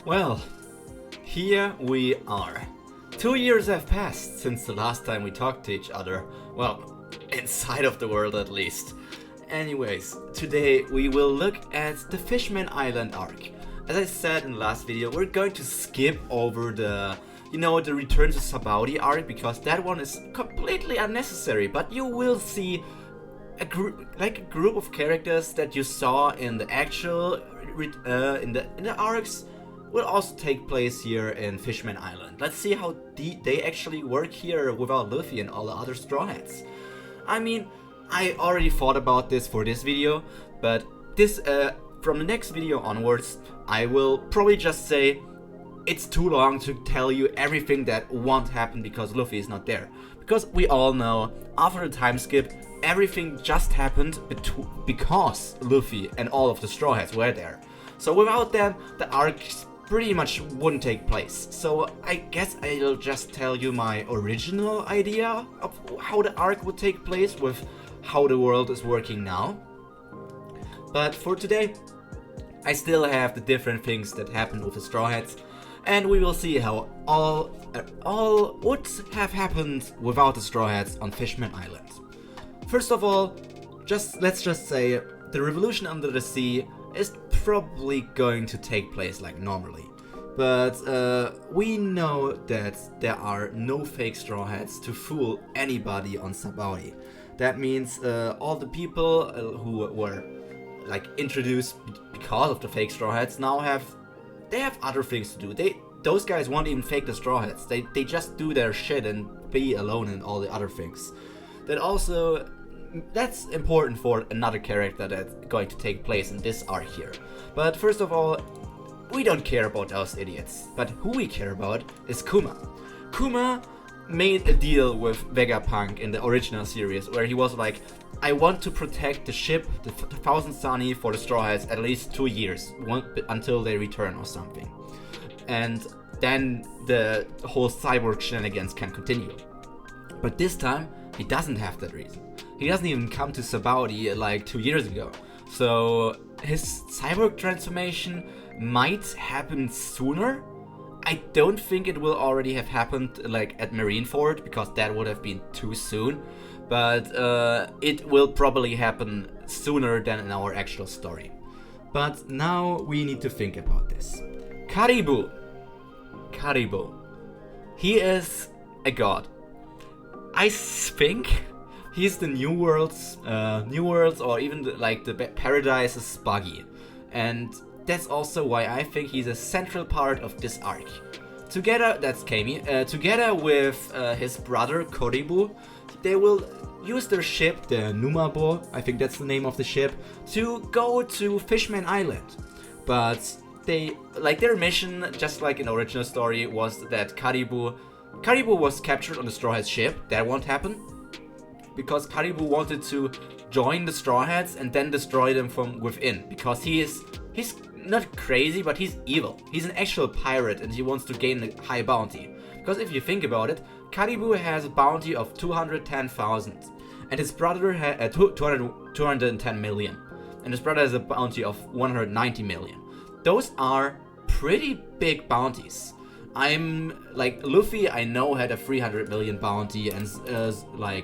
Well, here we are. 2 years have passed since the last time we talked to each other. Well, inside of the world at least. Anyways, today we will look at the Fishman Island arc. As I said in the last video, we're going to skip over the Return to Sabaody arc because that one is completely unnecessary, but you will see a group of characters that you saw in the actual in the arcs will also take place here in Fishman Island. Let's see how they actually work here without Luffy and all the other Straw Hats. I mean, I already thought about this for this video, but this from the next video onwards, I will probably just say it's too long to tell you everything that won't happen because Luffy is not there. Because we all know, after the time skip, everything just happened because Luffy and all of the Straw Hats were there. So without them, the arc pretty much wouldn't take place. So I guess I'll just tell you my original idea of how the arc would take place with how the world is working now. But for today, I still have the different things that happened with the Straw Hats, and we will see how all would have happened without the Straw Hats on Fishman Island. First of all, let's just say the revolution under the sea is probably going to take place like normally. But we know that there are no fake Straw Hats to fool anybody on Sabaody. That means all the people who were introduced because of the fake Straw Hats now have other things to do. Those guys won't even fake the Straw Hats. They just do their shit and be alone and all the other things. That's important for another character that's going to take place in this arc here. But first of all, we don't care about those idiots. But who we care about is Kuma. Kuma made a deal with Vegapunk in the original series where he was like, I want to protect the ship, the Thousand Sunny, for the Straw Hats at least 2 years, until they return or something. And then the whole cyborg shenanigans can continue. But this time, he doesn't have that reason. He doesn't even come to Sabaody like 2 years ago. So his cyborg transformation might happen sooner. I don't think it will already have happened at Marineford because that would have been too soon. But it will probably happen sooner than in our actual story. But now we need to think about this. Caribou. He is a god. I think he's the New World's or even the Paradise's buggy. And that's also why I think he's a central part of this arc. Together with his brother Caribou, they will use their ship, the Numabo, I think that's the name of the ship, to go to Fishman Island. But their mission, just like in the original story, was that Caribou was captured on the Straw Hats ship. That won't happen because Caribou wanted to join the Straw Hats and then destroy them from within, because he's not crazy, but he's evil. He's an actual pirate and he wants to gain a high bounty. Because if you think about it, Caribou has a bounty of 210,000 and his brother had 210 million, and his brother has a bounty of 190 million. Those are pretty big bounties. Luffy, I know, had a 300 million bounty, and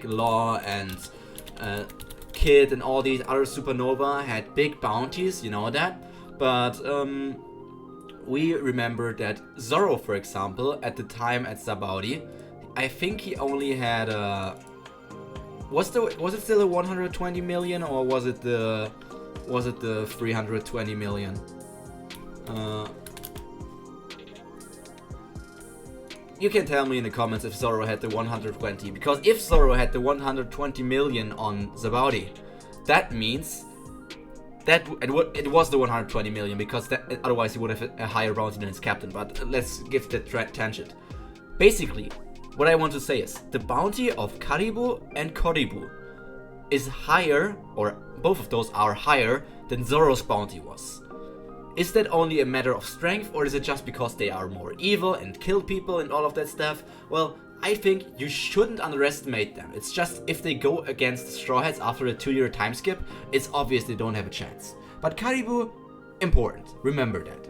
Law and Kid and all these other Supernova had big bounties, you know that. But we remember that Zoro, for example, at the time at Sabaody, I think he only had was it still a 120 million or was it the 320 million? You can tell me in the comments if Zoro had the 120, because if Zoro had the 120 million on Sabaody, that means that it was the 120 million, because otherwise he would have a higher bounty than his captain. But let's give the tangent. Basically, what I want to say is the bounty of Caribou and Caribou is higher, or both of those are higher than Zoro's bounty was. Is that only a matter of strength, or is it just because they are more evil and kill people and all of that stuff? Well, I think you shouldn't underestimate them. It's just if they go against the Straw Hats after a 2-year time skip, it's obvious they don't have a chance. But Caribou, important. Remember that.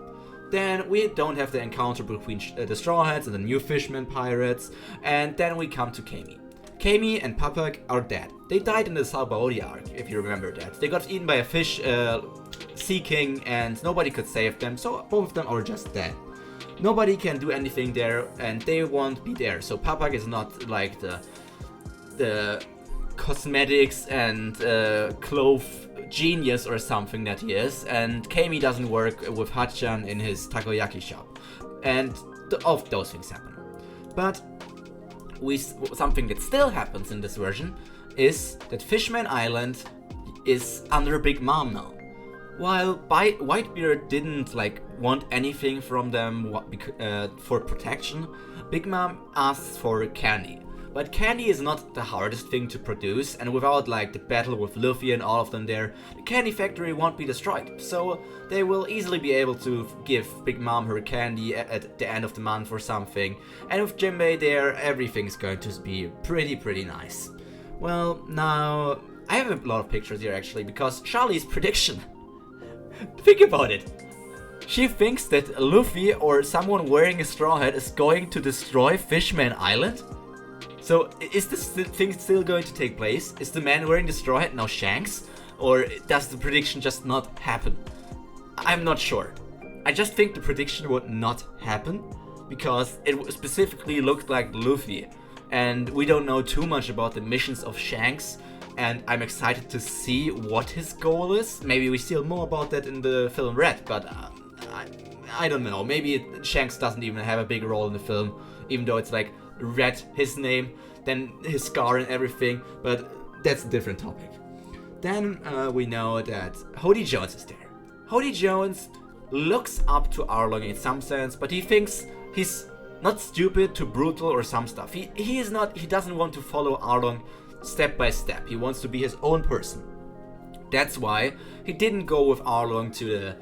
Then we don't have the encounter between the Straw Hats and the new Fisherman Pirates, and then we come to Kami. Kami and Papak are dead. They died in the Sabaody arc, if you remember that. They got eaten by a fish sea king and nobody could save them, so both of them are just dead. Nobody can do anything there and they won't be there, so Papak is not like the cosmetics and clothes genius or something that he is, and Kami doesn't work with Hachan in his takoyaki shop, and all of those things happen. But something that still happens in this version is that Fishman Island is under Big Mom now. While Whitebeard didn't want anything from them for protection, Big Mom asks for candy. But candy is not the hardest thing to produce, and without the battle with Luffy and all of them there, the candy factory won't be destroyed. So they will easily be able to give Big Mom her candy at the end of the month or something. And with Jinbei there, everything's going to be pretty nice. Well, now I have a lot of pictures here actually, because Charlie's prediction. Think about it. She thinks that Luffy or someone wearing a straw hat is going to destroy Fishman Island? So, is this thing still going to take place? Is the man wearing the straw hat now Shanks? Or does the prediction just not happen? I'm not sure. I just think the prediction would not happen, because it specifically looked like Luffy. And we don't know too much about the missions of Shanks, and I'm excited to see what his goal is. Maybe we see more about that in the film Red, but I don't know. Maybe Shanks doesn't even have a big role in the film, even though it's Red, his name, then his scar and everything, but that's a different topic. Then we know that Hody Jones is there. Hody Jones looks up to Arlong in some sense, but he thinks he's not stupid, too brutal or some stuff. He doesn't want to follow Arlong step by step. He wants to be his own person. That's why he didn't go with Arlong to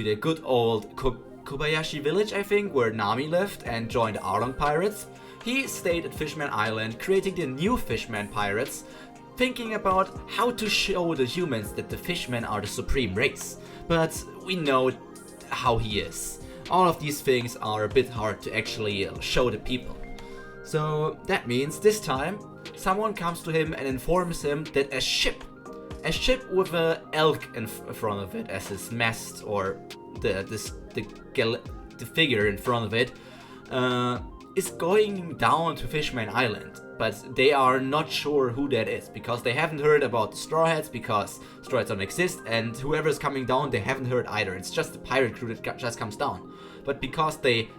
the good old Kobayashi village, I think, where Nami lived, and joined the Arlong Pirates. He stayed at Fishman Island, creating the new Fishman Pirates, thinking about how to show the humans that the fishmen are the supreme race. But we know how he is. All of these things are a bit hard to actually show the people. So that means this time someone comes to him and informs him that a ship with an elk in front of it as his mast, or the figure in front of it, is going down to Fishman Island, but they are not sure who that is, because they haven't heard about the Straw Hats, because Straw Hats don't exist, and whoever's coming down they haven't heard either. It's just the pirate crew that just comes down. But because they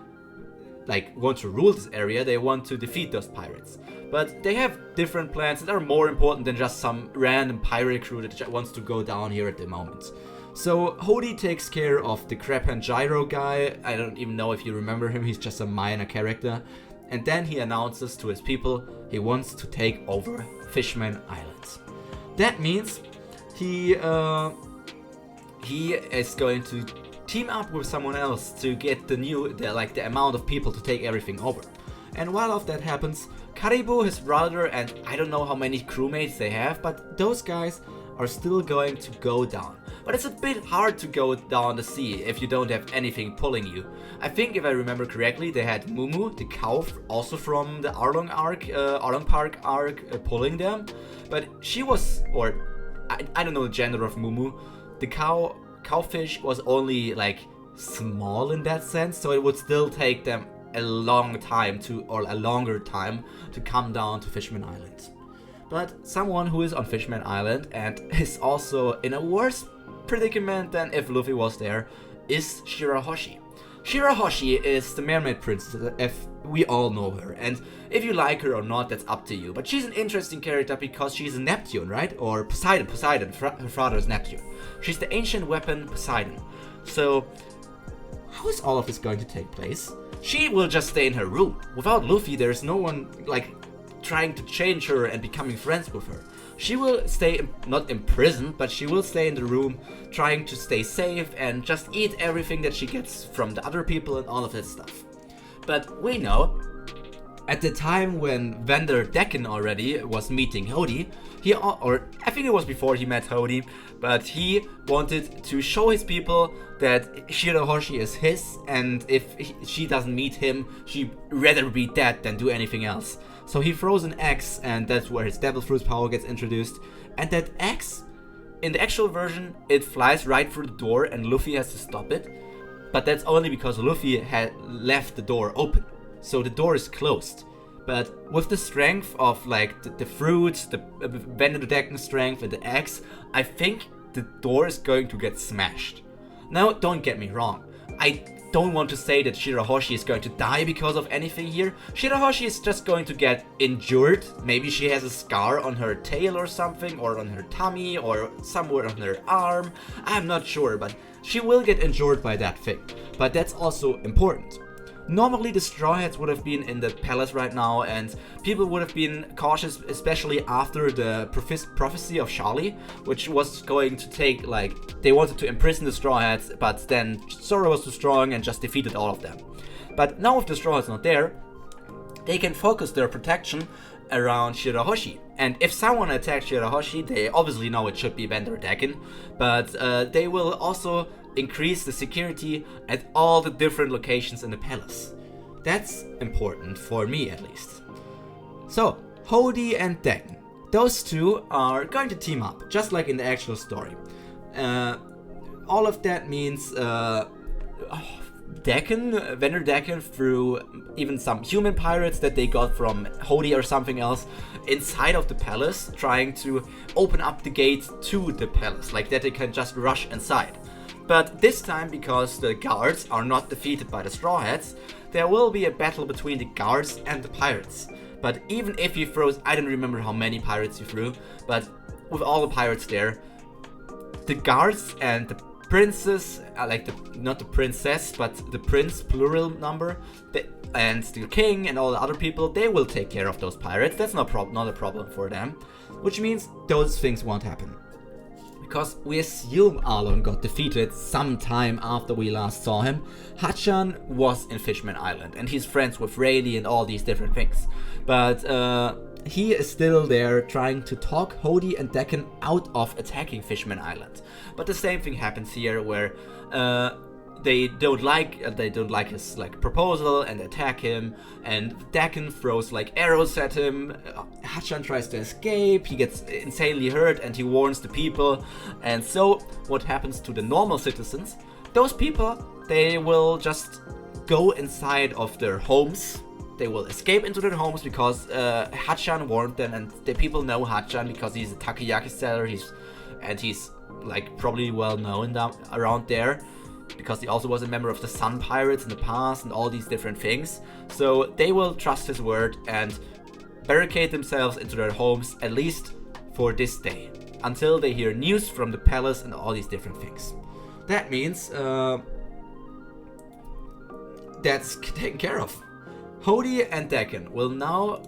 want to rule this area, they want to defeat those pirates. But they have different plans that are more important than just some random pirate crew that wants to go down here at the moment. So Hody takes care of the Crab and Gyro guy. I don't even know if you remember him, he's just a minor character. And then he announces to his people he wants to take over Fishman Island. That means he is going to team up with someone else to get the amount of people to take everything over. And while all of that happens, Karibu, his brother, and I don't know how many crewmates they have, but those guys are still going to go down. But it's a bit hard to go down the sea if you don't have anything pulling you. I think if I remember correctly, they had Mumu, the cow, also from the Arlong Park arc, pulling them. But she was, or I don't know the gender of Mumu. The cowfish was only small in that sense, so it would still take them a longer time to come down to Fishman Island. But someone who is on Fishman Island and is also in a worse predicament than if Luffy was there is Shirahoshi. Shirahoshi is the mermaid princess, if we all know her, and if you like her or not, that's up to you. But she's an interesting character because she's a Neptune, right? Or Poseidon, her father is Neptune. She's the ancient weapon Poseidon. So how is all of this going to take place? She will just stay in her room. Without Luffy, there's no one trying to change her and becoming friends with her. She will stay, not imprisoned, but she will stay in the room trying to stay safe and just eat everything that she gets from the other people and all of that stuff. But we know at the time when Vander Decken already was meeting Hody, or I think it was before he met Hody, but he wanted to show his people that Shirahoshi is his, and if she doesn't meet him, she'd rather be dead than do anything else. So he throws an axe, and that's where his Devil Fruit power gets introduced. And that axe, in the actual version, it flies right through the door and Luffy has to stop it. But that's only because Luffy had left the door open. So the door is closed. But with the strength of like the fruit, the Vander Decken strength and the axe, I think the door is going to get smashed. Now, don't get me wrong. I don't want to say that Shirahoshi is going to die because of anything here. Shirahoshi is just going to get injured. Maybe she has a scar on her tail or something, or on her tummy, or somewhere on her arm. I'm not sure, but she will get injured by that thing. But that's also important. Normally the Straw Hats would have been in the palace right now, and people would have been cautious, especially after the prophecy of Charlie, which was going to take, like, they wanted to imprison the Straw Hats, but then Zoro was too strong and just defeated all of them. But now with the Straw Hats not there, they can focus their protection around Shirahoshi. And if someone attacks Shirahoshi, they obviously know it should be Vander Decken, but they will also increase the security at all the different locations in the palace. That's important for me, at least. So, Hody and Decken. Those two are going to team up, just like in the actual story. All of that means Vander Decken, through even some human pirates that they got from Hody or something else, inside of the palace, trying to open up the gate to the palace, like that they can just rush inside. But this time, because the guards are not defeated by the Straw Hats, there will be a battle between the guards and the pirates. But even if he throws, I don't remember how many pirates he threw, but with all the pirates there, the guards and the princess, not the princess, but the prince, plural number, and the king and all the other people, they will take care of those pirates. That's not a problem for them, which means those things won't happen. Because we assume Arlong got defeated sometime after we last saw him. Hachan was in Fishman Island, and he's friends with Rayleigh and all these different things. But he is still there trying to talk Hody and Decken out of attacking Fishman Island. But the same thing happens here, where they don't like his proposal and attack him, and Decken throws arrows at him. Hachan tries to escape, he gets insanely hurt, and he warns the people. And so what happens to the normal citizens? Those people, they will just go inside of their homes. They will escape into their homes because Hachan warned them, and the people know Hachan because he's a takoyaki seller. He's probably well known around there, because he also was a member of the Sun Pirates in the past and all these different things. So they will trust his word and barricade themselves into their homes, at least for this day, until they hear news from the palace and all these different things. That means that's taken care of. Hody and Decken will now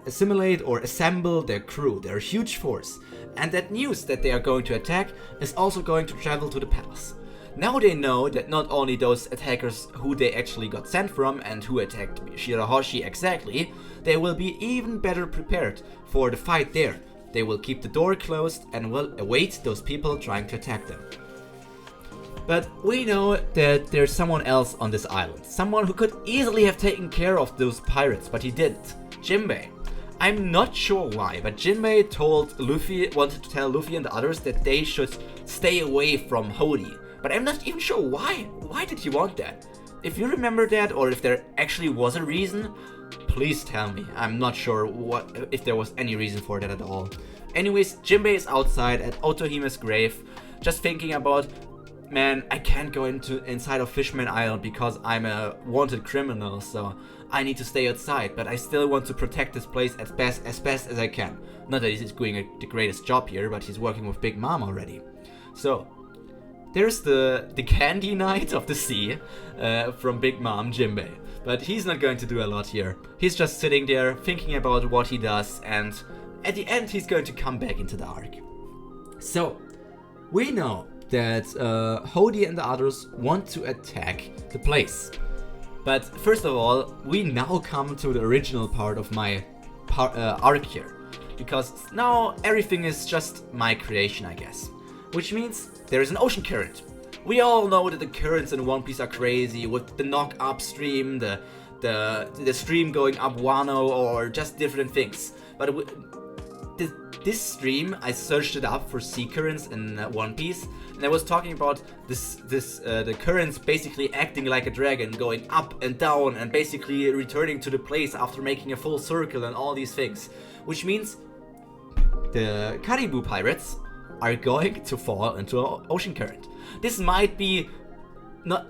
assimilate or assemble their crew, their huge force, and that news that they are going to attack is also going to travel to the palace. Now they know that not only those attackers who they actually got sent from and who attacked Shirahoshi exactly, they will be even better prepared for the fight there. They will keep the door closed and will await those people trying to attack them. But we know that there's someone else on this island, someone who could easily have taken care of those pirates, but he didn't. Jinbei. I'm not sure why, but Jinbei wanted to tell Luffy and the others that they should stay away from Hody. But I'm not even sure why. Why did he want that? If you remember that, or if there actually was a reason, please tell me. I'm not sure if there was any reason for that at all. Anyways, Jinbei is outside at Otohime's grave, just thinking about, man, I can't go inside of Fishman Island because I'm a wanted criminal, so I need to stay outside, but I still want to protect this place as best as I can. Not that he's doing the greatest job here, but he's working with Big Mom already. So, there's the Candy Knight of the Sea from Big Mom, Jinbei. But he's not going to do a lot here. He's just sitting there thinking about what he does, and at the end he's going to come back into the arc. So, we know that Hody and the others want to attack the place. But first of all, we now come to the original part of my arc here. Because now everything is just my creation, I guess. Which means there is an ocean current. We all know that the currents in One Piece are crazy, with the knock upstream, the stream going up Wano, or just different things. But this stream, I searched it up for sea currents in One Piece, and I was talking about the currents basically acting like a dragon, going up and down, and basically returning to the place after making a full circle and all these things. Which means the Caribou Pirates are going to fall into an ocean current. This might be,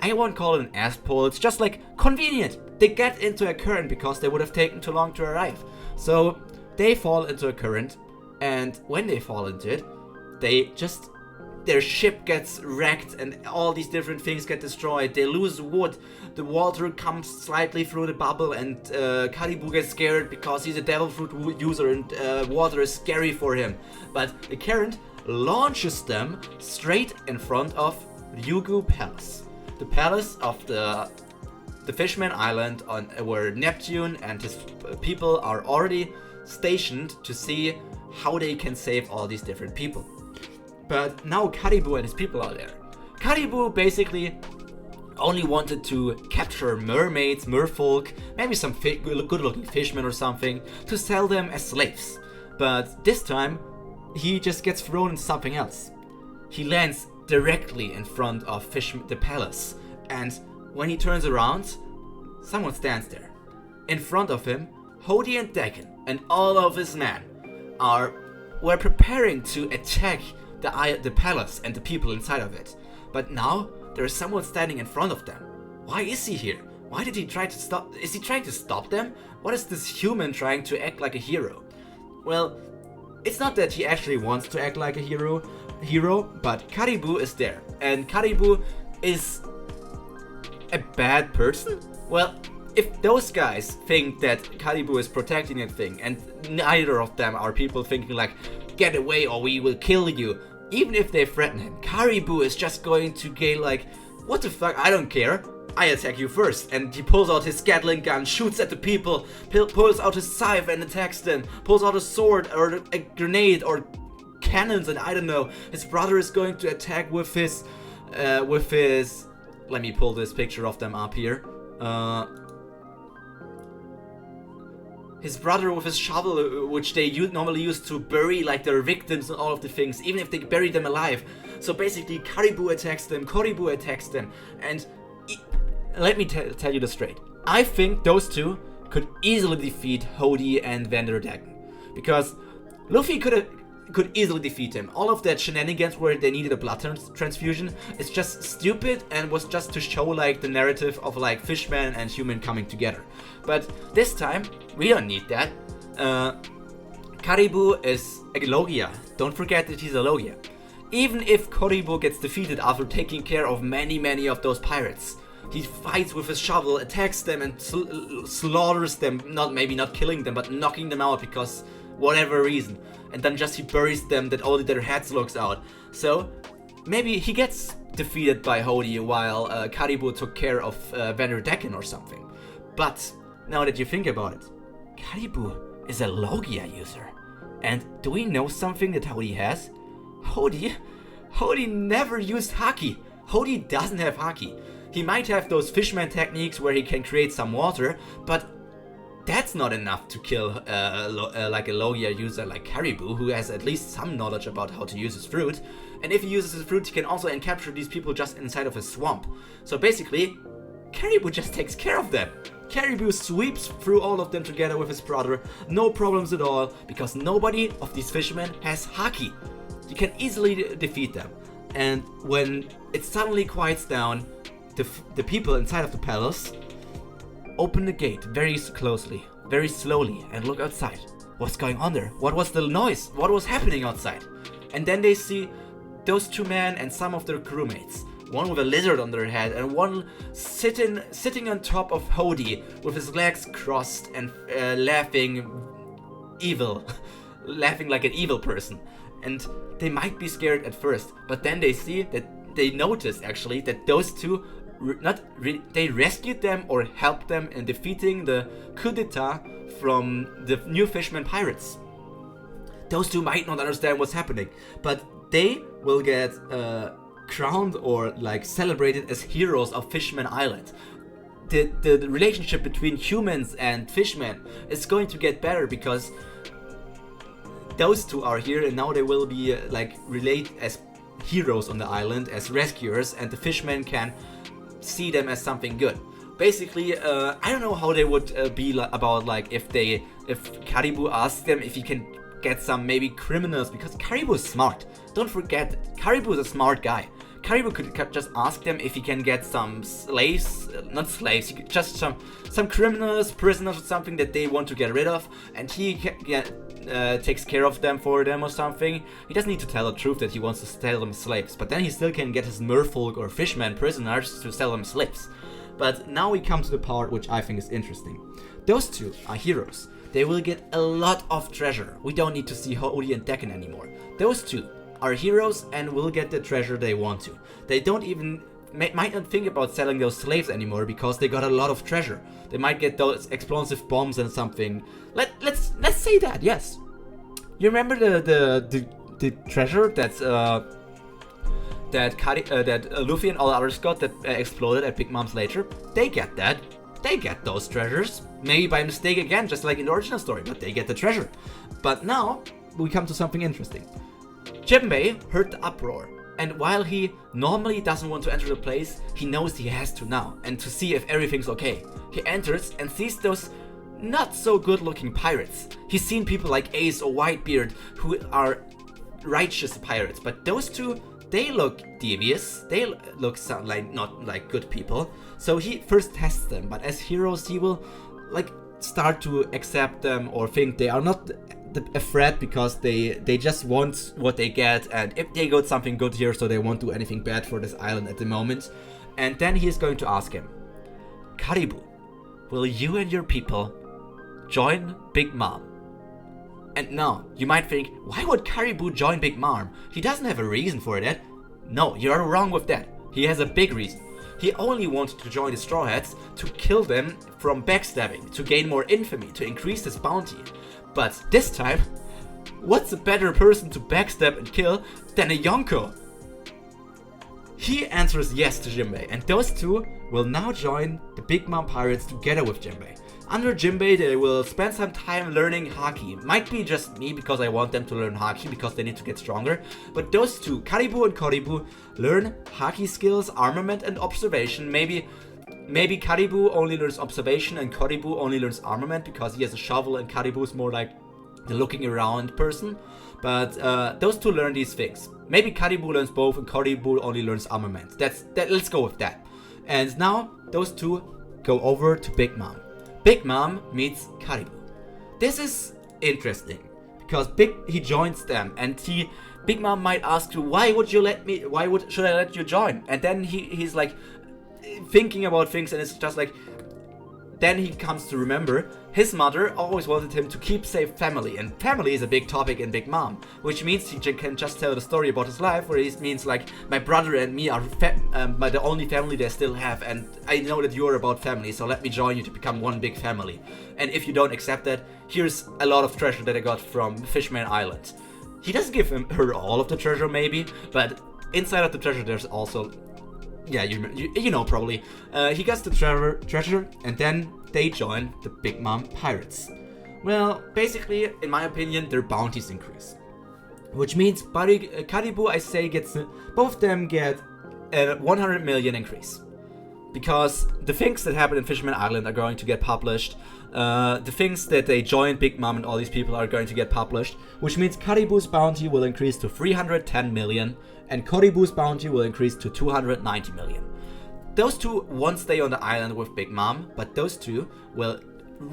I won't call it an ass pull, it's just like convenient. They get into a current because they would have taken too long to arrive. So they fall into a current, and when they fall into it, their ship gets wrecked and all these different things get destroyed. They lose wood, the water comes slightly through the bubble, and Caribou gets scared because he's a devil fruit user and water is scary for him. But the current launches them straight in front of Ryugu Palace. The palace of the Fishman Island, where Neptune and his people are already stationed to see how they can save all these different people. But now Caribou and his people are there. Caribou basically only wanted to capture mermaids, merfolk, maybe some good-looking fishmen or something, to sell them as slaves. But this time, he just gets thrown into something else. He lands directly in front of the palace, and when he turns around, someone stands there. In front of him, Hody and Dagon and all of his men were preparing to attack the palace and the people inside of it. But now there is someone standing in front of them. Why is he here? Why did he try to stop? Is he trying to stop them? What is this human trying to act like a hero? Well, it's not that he actually wants to act like a hero, but Caribou is there, and Caribou is a bad person? Well, if those guys think that Caribou is protecting that thing, and neither of them are people thinking like, get away or we will kill you, even if they threaten him, Caribou is just going to get like, what the fuck, I don't care, I attack you first. And he pulls out his Gatling gun, shoots at the people, pulls out his scythe and attacks them, pulls out a sword or a grenade or cannons, and I don't know. His brother is going to attack with his, let me pull this picture of them up here. His brother with his shovel, which they normally use to bury like their victims and all of the things, even if they bury them alive. So basically, Caribou attacks them, and let me tell you this straight. I think those two could easily defeat Hody and Vanderdagen, because Luffy could easily defeat him. All of that shenanigans where they needed a blood transfusion is just stupid and was just to show like the narrative of like Fishman and human coming together. But this time, we don't need that. Caribou is a Logia. Don't forget that he's a Logia. Even if Caribou gets defeated after taking care of many of those pirates, he fights with his shovel, attacks them and slaughters them, maybe not killing them, but knocking them out because whatever reason. And then just he buries them that only their heads looks out. So maybe he gets defeated by Hody while Caribou took care of Vanderdecken or something. But now that you think about it, Caribou is a Logia user. And do we know something that Hody has? Hody never used Haki. Hody doesn't have Haki. He might have those fishman techniques where he can create some water, but that's not enough to kill like a Logia user like Caribou, who has at least some knowledge about how to use his fruit. And if he uses his fruit, he can also capture these people just inside of his swamp. So basically, Caribou just takes care of them. Caribou sweeps through all of them together with his brother, no problems at all, because nobody of these fishermen has Haki. You can easily defeat them. And when it suddenly quiets down, the people inside of the palace open the gate very closely, very slowly, and look outside. What's going on there? What was the noise? What was happening outside? And then they see those two men and some of their crewmates. One with a lizard on their head and one sitting on top of Hody with his legs crossed and laughing evil, laughing like an evil person. And they might be scared at first, but then they notice actually that those two they rescued them or helped them in defeating the coup d'etat from the new fisherman pirates. Those two might not understand what's happening, but they will get crowned or like celebrated as heroes of Fisherman Island. The relationship between humans and fishmen is going to get better because those two are here, and now they will be like relate as heroes on the island, as rescuers, and the fishmen can see them as something good. Basically, I don't know how they would be about like if Caribou asks them if he can get some maybe criminals, because Caribou is smart. Don't forget, Caribou is a smart guy. Caribou could just ask them if he can get some slaves, not slaves, just some criminals, prisoners or something that they want to get rid of, and he takes care of them for them or something. He doesn't need to tell the truth that he wants to sell them slaves, but then he still can get his merfolk or fishmen prisoners to sell them slaves. But now we come to the part which I think is interesting. Those two are heroes. They will get a lot of treasure. We don't need to see Hody and Decken anymore. Those two are heroes and will get the treasure they want to. They don't even might not think about selling those slaves anymore because they got a lot of treasure. They might get those explosive bombs and something. Let's say that, yes. You remember the treasure that's that Luffy and all others got that exploded at Big Mom's later? They get that. They get those treasures. Maybe by mistake again, just like in the original story, but they get the treasure. But now we come to something interesting. Jinbei heard the uproar, and while he normally doesn't want to enter the place, he knows he has to now, and to see if everything's okay. He enters and sees those not so good looking pirates. He's seen people like Ace or Whitebeard who are righteous pirates, but those two, they look devious. They look like not like good people. So he first tests them, but as heroes he will like start to accept them or think they are not a threat because they just want what they get, and if they got something good here, so they won't do anything bad for this island at the moment. And then he is going to ask him, Caribou, will you and your people join Big Mom? And now, you might think, why would Caribou join Big Mom? He doesn't have a reason for that. No, you're wrong with that. He has a big reason. He only wanted to join the Straw Hats to kill them from backstabbing, to gain more infamy, to increase his bounty. But this time, what's a better person to backstab and kill than a Yonko? He answers yes to Jinbei, and those two will now join the Big Mom Pirates together with Jinbei. Under Jinbei, they will spend some time learning Haki. Might be just me because I want them to learn Haki because they need to get stronger. But those two, Caribou and Koribu, learn Haki skills, armament and observation. Maybe Caribou only learns observation and Koribu only learns armament because he has a shovel and Caribou is more like the looking around person. But those two learn these things. Maybe Caribou learns both and Koribu only learns armament. Let's go with that. And now those two go over to Big Mom. Big Mom meets Caribou. This is interesting because he joins them, and Big Mom might ask you, why should I let you join? And then he's like thinking about things, and it's just like, then he comes to remember his mother always wanted him to keep safe family, and family is a big topic in Big Mom, which means he can just tell the story about his life, where it means like, my brother and me are the only family they still have, and I know that you're about family, so let me join you to become one big family. And if you don't accept that, here's a lot of treasure that I got from Fishman Island. He doesn't give her all of the treasure maybe, but inside of the treasure there's also, yeah, you know probably. He gets the treasure, and then they join the Big Mom Pirates. Well, basically, in my opinion, their bounties increase. Which means Caribou, I say, both of them get a 100 million increase. Because the things that happen in Fisherman Island are going to get published. The things that they join Big Mom and all these people are going to get published. Which means Caribou's bounty will increase to 310 million. And Koribu's bounty will increase to 290 million. Those two won't stay on the island with Big Mom, but those two will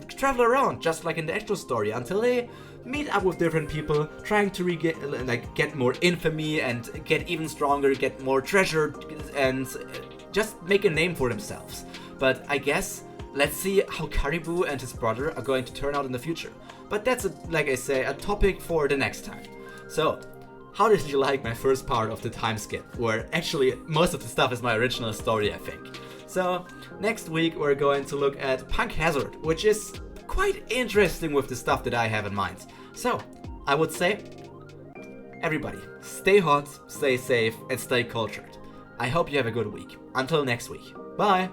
travel around just like in the actual story until they meet up with different people, trying to get more infamy and get even stronger, get more treasure, and just make a name for themselves. But I guess let's see how Caribou and his brother are going to turn out in the future. But that's, like I say, a topic for the next time. So, how did you like my first part of the time skip, where actually most of the stuff is my original story, I think. So next week we're going to look at Punk Hazard, which is quite interesting with the stuff that I have in mind. So I would say, everybody, stay hot, stay safe, and stay cultured. I hope you have a good week. Until next week. Bye!